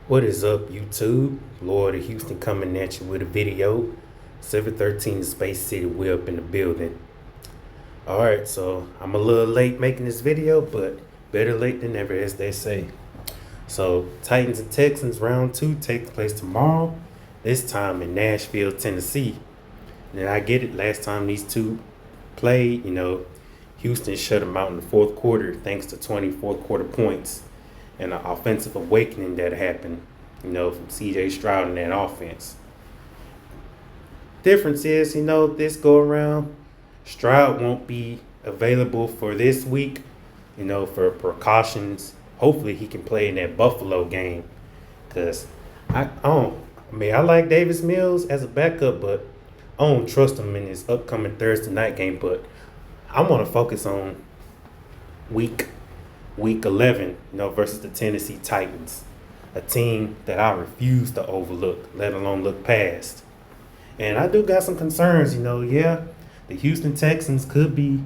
What is up, YouTube? Lord of Houston coming at you with a video. 713 Space City, we up in the building. Alright, so I'm a little late making this video, but better late than never, as they say. So, Titans and Texans round 2 takes place tomorrow, this time in Nashville, Tennessee. And I get it, last time these two played, Houston shut them out in the fourth quarter thanks to 20 fourth quarter points and an offensive awakening that happened, from CJ Stroud in that offense. Difference is, this go around, Stroud won't be available for this week, for precautions. Hopefully he can play in that Buffalo game. Because I like Davis Mills as a backup, but I don't trust him in his upcoming Thursday night game. But I want to focus on week 11, versus the Tennessee Titans, a team that I refuse to overlook, let alone look past. And I do got some concerns, the Houston Texans could be,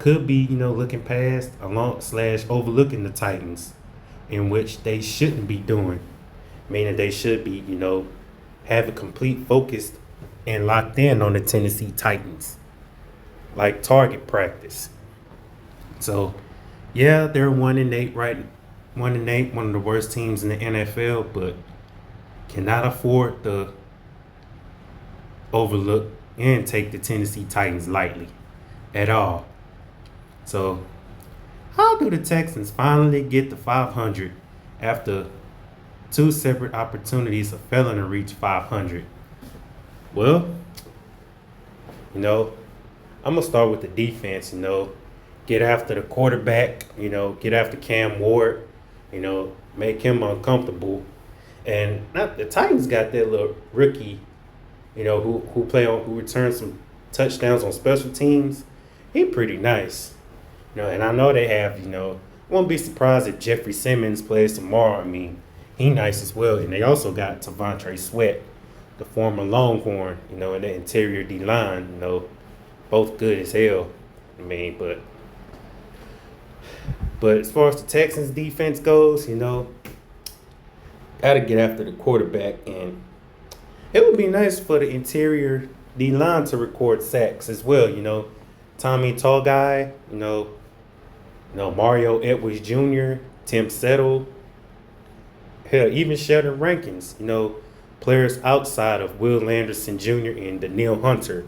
looking past along / overlooking the Titans, in which they shouldn't be doing, meaning they should be, have a complete focus and locked in on the Tennessee Titans, like target practice. So, yeah, they're 1-8 right, 1-8, one of the worst teams in the NFL, but cannot afford to overlook and take the Tennessee Titans lightly at all. So, how do the Texans finally get to 500 after two separate opportunities of failing to reach 500? Well, I'm going to start with the defense, get after the quarterback, get after Cam Ward, make him uncomfortable. And not the Titans got that little rookie, who returns some touchdowns on special teams. He pretty nice. And I know they have, won't be surprised if Jeffrey Simmons plays tomorrow. I mean, he nice as well. And they also got Tavontre Sweat, the former Longhorn, in the interior D-line, both good as hell. But as far as the Texans defense goes, gotta get after the quarterback, and it would be nice for the interior D line to record sacks as well. Tommy Tall Guy, Mario Edwards Jr., Tim Settle, hell, even Sheldon Rankins, players outside of Will Anderson Jr. and Danielle Hunter,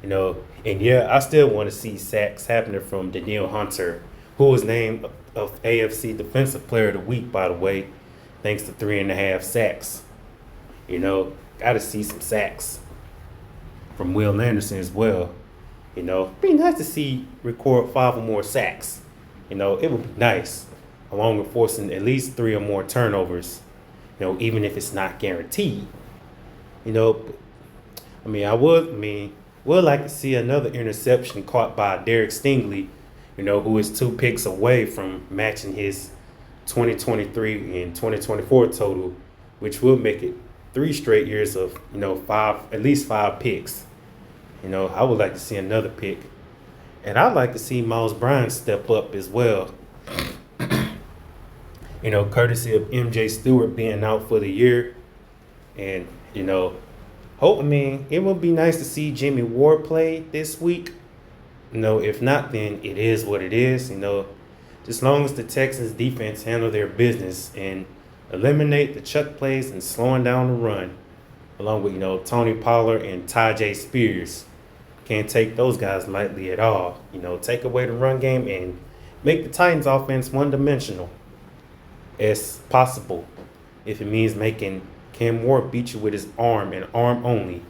and yeah, I still want to see sacks happening from Danielle Hunter, who was named of AFC Defensive Player of the Week, by the way, thanks to 3.5 sacks. Got to see some sacks from Will Anderson as well. Be nice to see record 5 or more sacks. It would be nice, along with forcing at least 3 or more turnovers. Even if it's not guaranteed. Would like to see another interception caught by Derek Stingley, who is 2 picks away from matching his 2023 and 2024 total, which will make it 3 straight years of, at least 5 picks. I would like to see another pick. And I'd like to see Miles Bryant step up as well. Courtesy of MJ Stewart being out for the year. And, it would be nice to see Jimmy Ward play this week. If not, then it is what it is. Just long as the Texans defense handle their business and eliminate the chuck plays and slowing down the run, along with, Tony Pollard and Tyjae Spears. Can't take those guys lightly at all. Take away the run game and make the Titans offense one-dimensional as possible, if it means making Cam Ward beat you with his arm and arm only.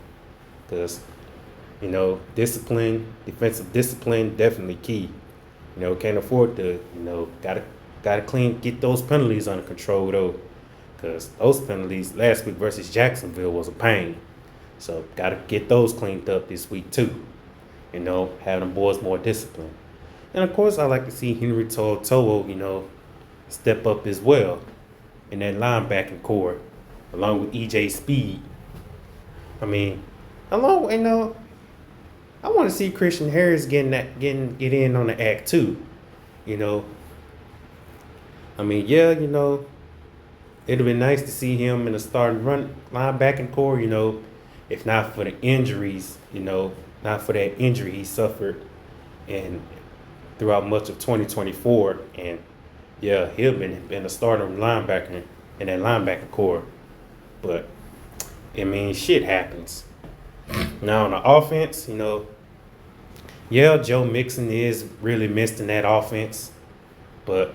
Because, defensive discipline, definitely key. Can't afford to, gotta get those penalties under control, though. Because those penalties last week versus Jacksonville was a pain. So, gotta get those cleaned up this week, too. Have them boys more disciplined. And, of course, I like to see Henry To'o, step up as well in that linebacking core, along with EJ Speed. I want to see Christian Harris get in on the act too. it'd have been nice to see him in the starting run linebacking core, if not for the injuries, not for that injury he suffered and throughout much of 2024. And yeah, he'll been a starting linebacker in that linebacker core. But I mean, shit happens. Now on the offense, yeah, Joe Mixon is really missed in that offense, but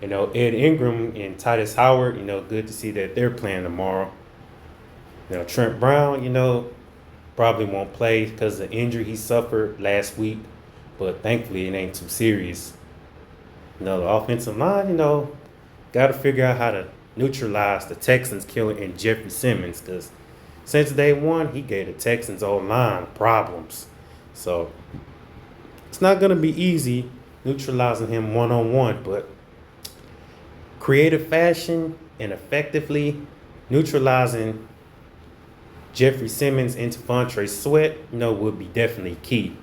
Ed Ingram and Titus Howard, good to see that they're playing tomorrow. Trent Brown, probably won't play because of the injury he suffered last week, but thankfully it ain't too serious. The offensive line, got to figure out how to neutralize the Texans killing in Jeffrey Simmons because since day one, he gave the Texans O-line problems. So it's not going to be easy neutralizing him one-on-one, but creative fashion and effectively neutralizing Jeffrey Simmons and Devontae Sweat, would be definitely key.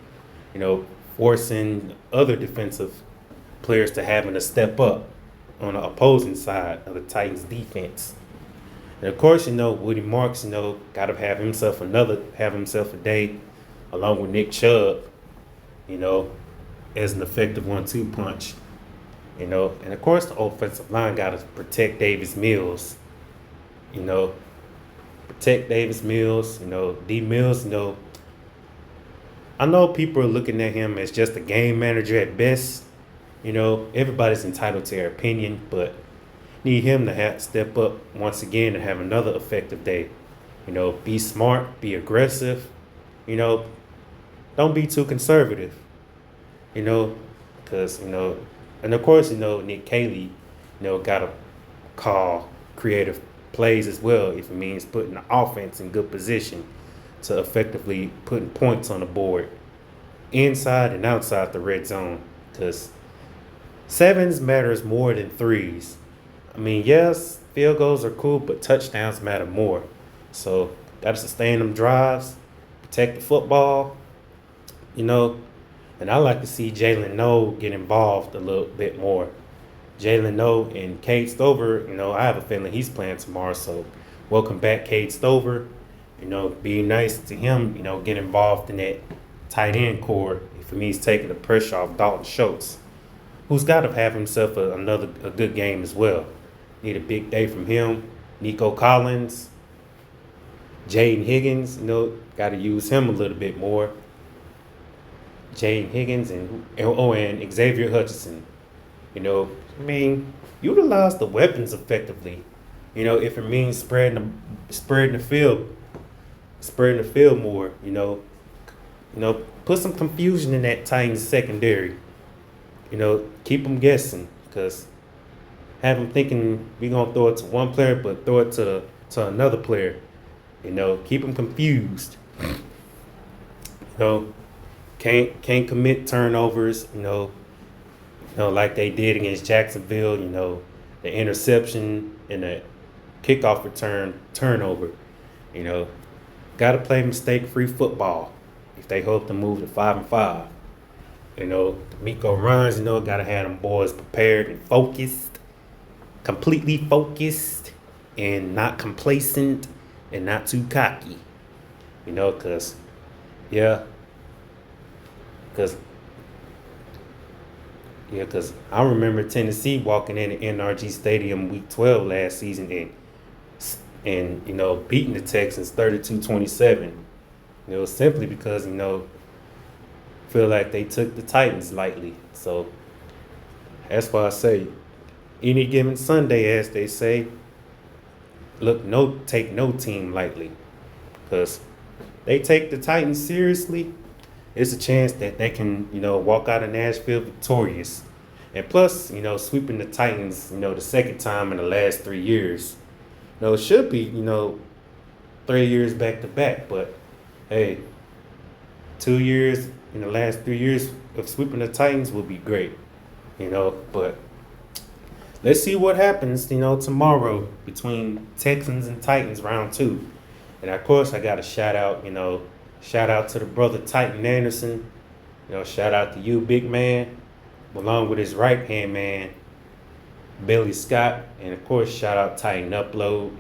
Forcing other defensive players to having to step up on the opposing side of the Titans defense. And of course, Woody Marks, got to have himself a day along with Nick Chubb, as an effective 1-2 punch. And of course the offensive line got to protect Davis Mills. Protect Davis Mills, D Mills, I know people are looking at him as just a game manager at best. Everybody's entitled to their opinion, but need him to step up once again and have another effective day. Be smart, be aggressive, don't be too conservative, because, and of course, Nick Caley, got to call creative plays as well if it means putting the offense in good position to effectively putting points on the board inside and outside the red zone because sevens matters more than threes. I mean, yes, field goals are cool, but touchdowns matter more. So, got to sustain them drives, protect the football, and I like to see Jalen Noe get involved a little bit more. Jalen Noe and Cade Stover, I have a feeling he's playing tomorrow. So, welcome back, Cade Stover. Be nice to him, get involved in that tight end core if it means taking the pressure off Dalton Schultz, who's got to have himself a good game as well. Need a big day from him. Nico Collins, Jaden Higgins, got to use him a little bit more. Jaden Higgins and Xavier Hutchinson. Utilize the weapons effectively. If it means spreading the field more. Put some confusion in that Titans secondary. Keep them guessing because have them thinking we're gonna throw it to one player, but throw it to another player. Keep them confused. Can't commit turnovers. Like they did against Jacksonville, the interception and the kickoff return turnover. Got to play mistake-free football if they hope to move to 5-5. Miko Ryans, got to have them boys prepared and focused, completely focused, and not complacent and not too cocky. Because I remember Tennessee walking in the NRG Stadium Week 12 last season and beating the Texans 32-27. Simply because feel like they took the Titans lightly. So that's why I say any given Sunday, as they say, take no team lightly, because they take the Titans seriously. It's a chance that they can, walk out of Nashville victorious. And plus, sweeping the Titans, the second time in the last 3 years. It should be, 3 years back to back. But, hey, 2 years in the last 3 years of sweeping the Titans would be great. But let's see what happens, tomorrow between Texans and Titans round 2. And, of course, I got to shout out to the brother Titan Anderson. Shout out to you, big man, along with his right-hand man, Billy Scott, and of course, shout out Titan Upload,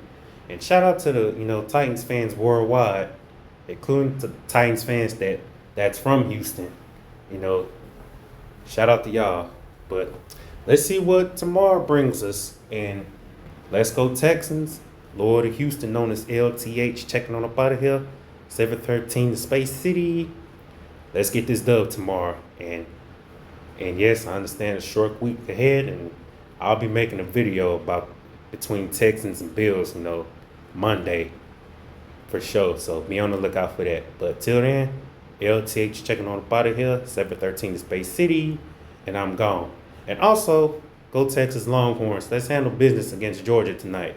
and shout out to the Titans fans worldwide, including the Titans fans that's from Houston. You know, shout out to y'all. But let's see what tomorrow brings us, and let's go Texans. Lord of Houston, known as LTH, checking on up out of here. 713 to Space City. Let's get this dub tomorrow, and yes, I understand a short week ahead, and I'll be making a video about between Texans and Bills, Monday for sure. So be on the lookout for that. But till then, LTH checking on the out of here, 713 to Space City, and I'm gone. And also, go Texas Longhorns. Let's handle business against Georgia tonight.